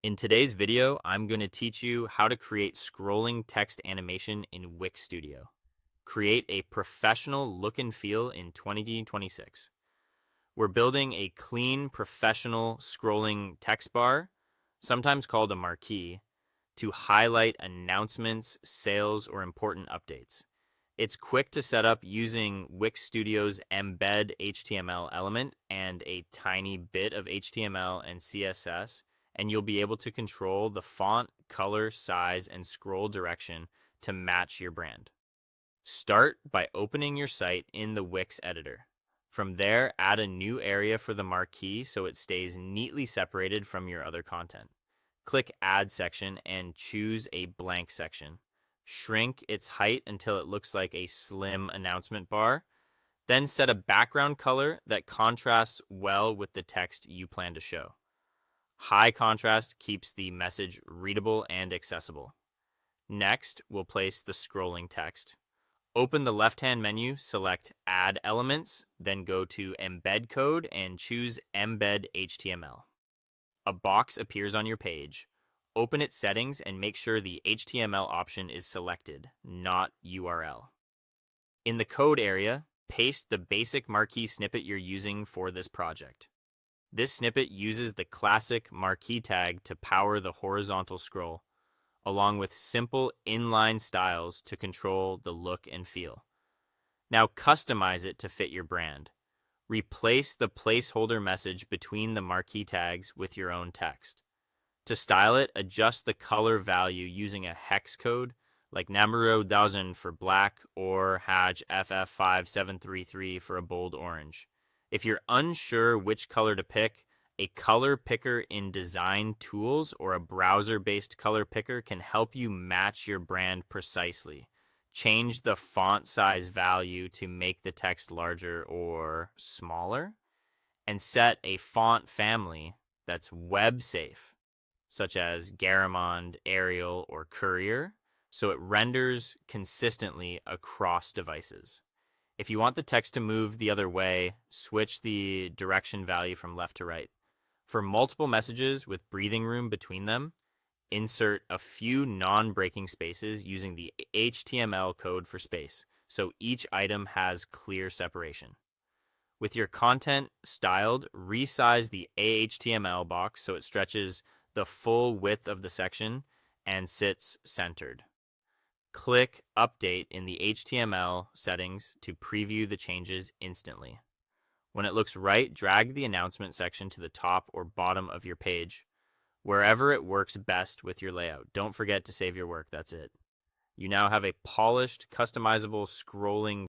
In today's video, I'm going to teach you how to create scrolling text animation in Wix Studio. Create a professional look and feel in 2026. We're building a clean, professional scrolling text bar, sometimes called a marquee, to highlight announcements, sales, or important updates. It's quick to set up using Wix Studio's embed HTML element and a tiny bit of HTML and CSS, and you'll be able to control the font, color, size, and scroll direction to match your brand. Start by opening your site in the Wix editor. From there, add a new area for the marquee so it stays neatly separated from your other content. Click Add Section and choose a blank section. Shrink its height until it looks like a slim announcement bar. Then set a background color that contrasts well with the text you plan to show. High contrast keeps the message readable and accessible. Next, we'll place the scrolling text. Open the left-hand menu, select Add Elements, then go to Embed Code and choose Embed HTML. A box appears on your page. Open its settings and make sure the HTML option is selected, not URL. In the code area, paste the basic marquee snippet you're using for this project. This snippet uses the classic marquee tag to power the horizontal scroll, along with simple inline styles to control the look and feel. Now customize it to fit your brand. Replace the placeholder message between the marquee tags with your own text. To style it, adjust the color value using a hex code like numero 1000 for black or hash FF5733 for a bold orange. If you're unsure which color to pick, a color picker in Design Tools or a browser-based color picker can help you match your brand precisely. Change the font size value to make the text larger or smaller, and set a font family that's web safe, such as Garamond, Arial, or Courier, so it renders consistently across devices. If you want the text to move the other way, switch the direction value from left to right. For multiple messages with breathing room between them, insert a few non-breaking spaces using the HTML code for space, so each item has clear separation. With your content styled, resize the AHTML box so it stretches the full width of the section and sits centered. Click Update in the HTML settings to preview the changes instantly. When it looks right, drag the announcement section to the top or bottom of your page, wherever it works best with your layout. Don't forget to save your work, that's it. You now have a polished, customizable scrolling